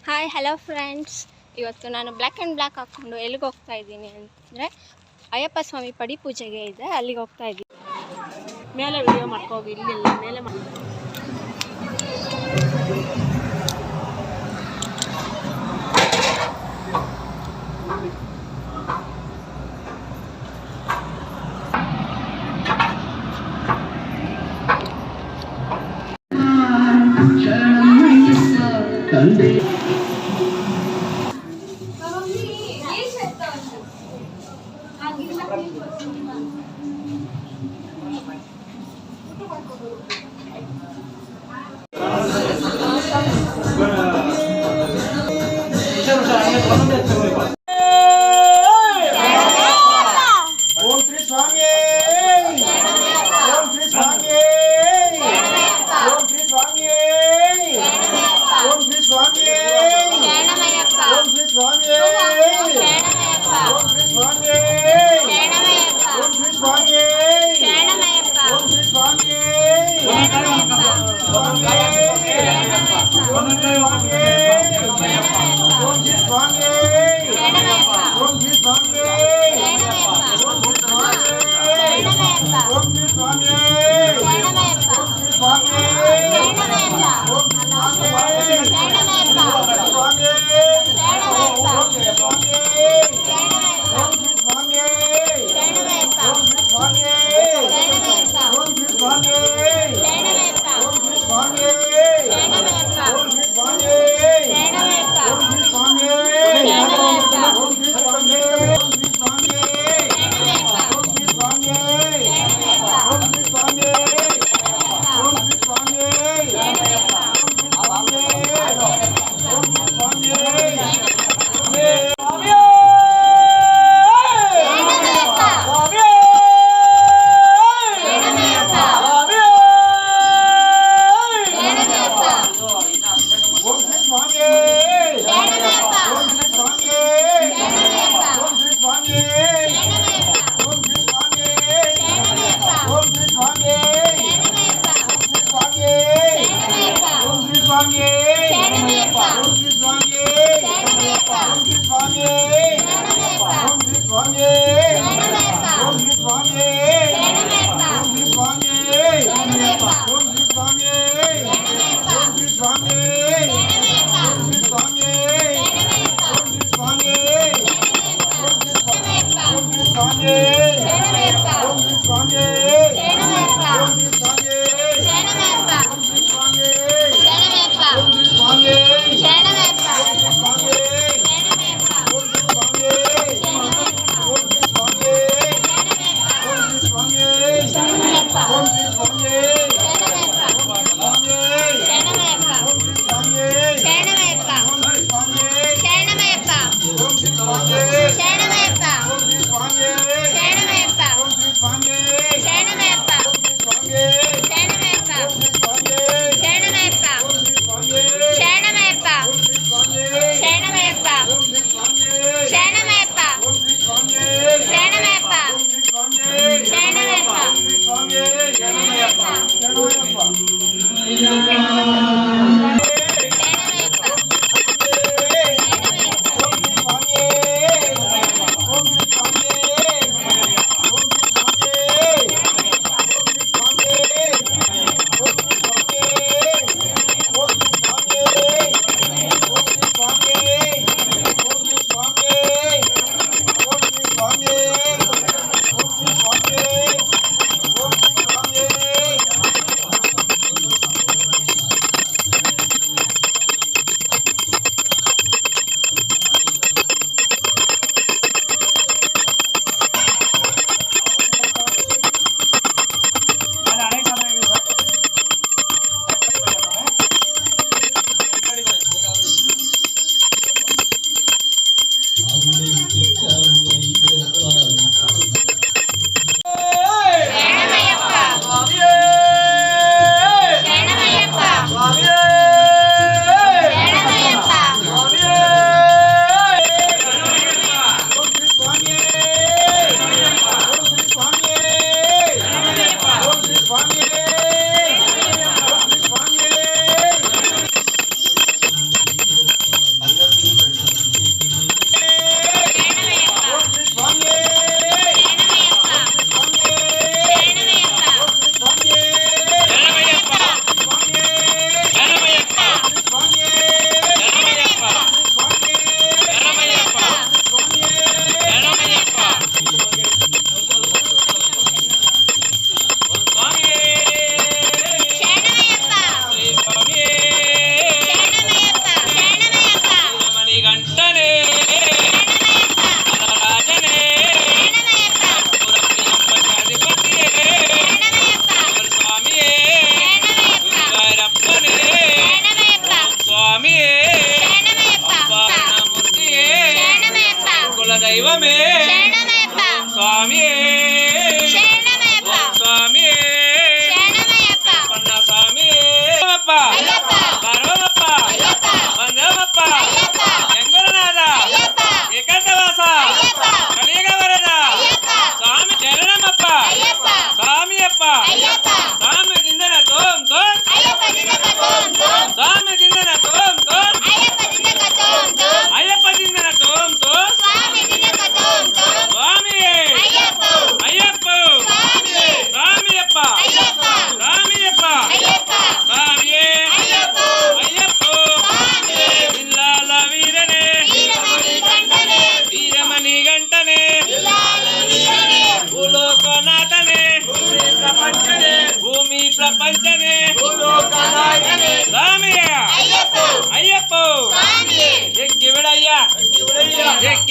Hi hello friends, ಇವತ್ತು ನಾನು black and black ಹಾಕ್ಕೊಂಡು ಎಲ್ಲಿಗೆ ಹೋಗ್ತಾ ಇದ್ದೀನಿ ಅಂದರೆ ಅಯ್ಯಪ್ಪ ಸ್ವಾಮಿ ಪಡಿ ಪೂಜೆಗೆ ಇದೆ, ಅಲ್ಲಿಗೆ ಹೋಗ್ತಾ ಇದ್ದೀನಿ. ಮೇಲೆ ವಿಡಿಯೋ ಮಾಡ್ಕೋಗಿ, ಇಲ್ಲಿಲ್ಲ ಮೇಲೆ Swami!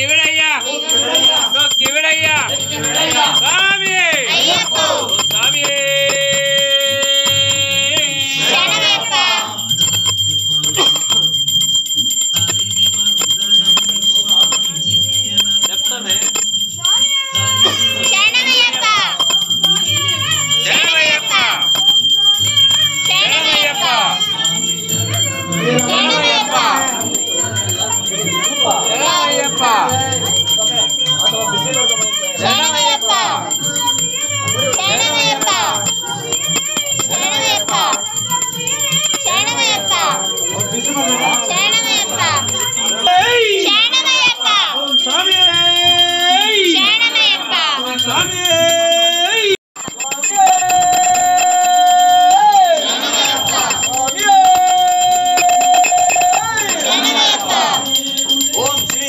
ಕಿವಿಡಯ್ಯ ಕಿವಿಡಯ್ಯ ಸ್ವಾಮಿಯೇ ಸ್ವಾಮಿಯೇ చెప్తానే శరణమయ్యప్ప శరణమయ్యప్ప శరణమయ్యప్ప శరణమయ్యప్ప శరణమయ్యప్ప శరణమయ్యప్ప శరణమయ్యప్ప శరణమయ్యప్ప శరణమయ్యప్ప శరణమయ్యప్ప శరణమయ్యప్ప స్వామియే శరణమయ్యప్ప స్వామియే ఓం శ్రీ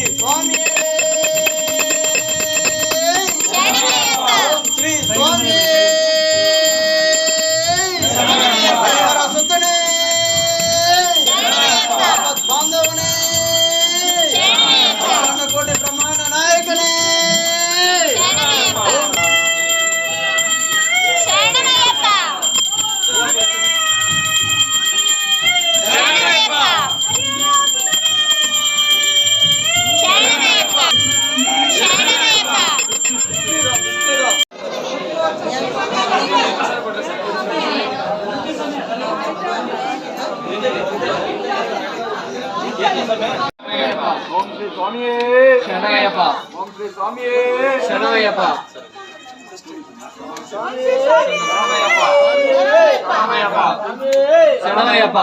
స్వామియే శరణమయ్యప్ప ఓం శ్రీ స్వామియే శరణమయ్యప్ప శరణమయ్యప్ప శరణమయ్యప్ప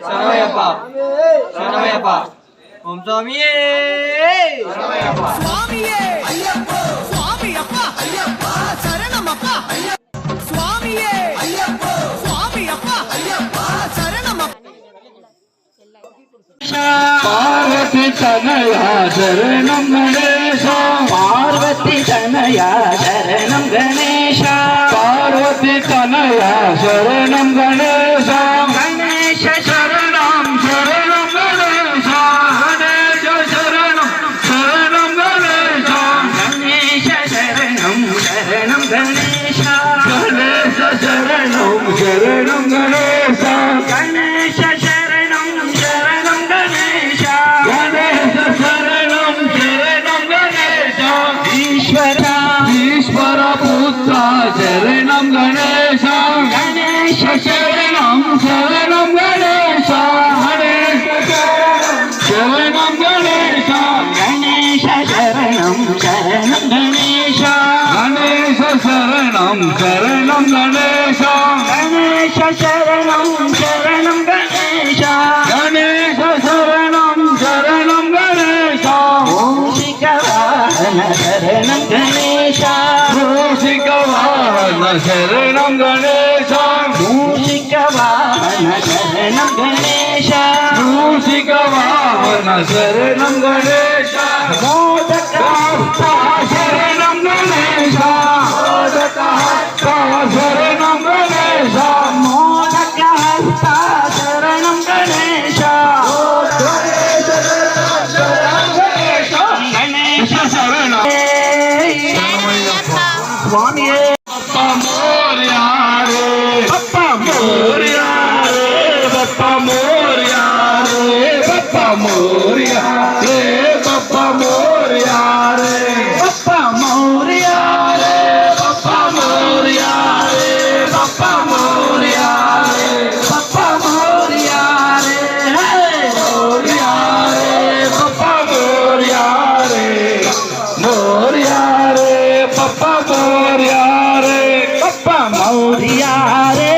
శరణమయ్యప్ప శరణమయ్యప్ప ఓం స్వామియే శరణమయ్యప్ప స్వామియే అయ్యప్ప స్వామియప్ప అయ్యప్ప శరణమప్ప స్వామియే అయ్యప్ప స్వామియప్ప అయ్యప్ప శరణమప్ప పార్వతి తనయా శరణం గణేశ పార్వతి తనయా శరణం గణేశ పార్వతి తనయా శరణం గణేశ గణేశ శరణం శరణం గణేశ గణేశ శరణం శరణం గణేశ గణేశ శరణం శరణం గణేశ గణేశ శరణం శరణం గణేశ గణేశ శరణం శరణం గణేశ గణేశ శరణం శరణం గణేశ ఈశ్వర ఈశ్వర పుత్ర శరణం గణేశ గణేశ శరణం శరణం గణేశ గణేశ శరణం గణేశ గణేశ శరణం శరణం గణేశ గణేశ శరణం శరణం గణేశ గణేశ శరణం శరణం గణేశ గణేశ శరణం శరణం గణేశ మూషిక వాహన శరణం గణేశ మూషిక వాహన శరణం గణేశ మూషిక వాహన శరణం గణేశ మూషిక వాహన శరణం గణేశ మోదక శరణం గణేశ మోదక శరణం గణేశ మోదక శరణం గణేశ గణేశ శరణం స్వామియే బప్ప మోరియా రే బప్ప మోరియా రే బప్ప మోరియా రే బప్ప మోరియా రే బప్ప మోరియా రే బప్ప మోరియా రే బప్ప మోరియా రే బప్ప మోరియా రే బప్ప మోరియా రే మోరియా రే బప్ప మోరియా రే మోరియా రే బప్ప మోరియా రే బప్ప మోరియా రే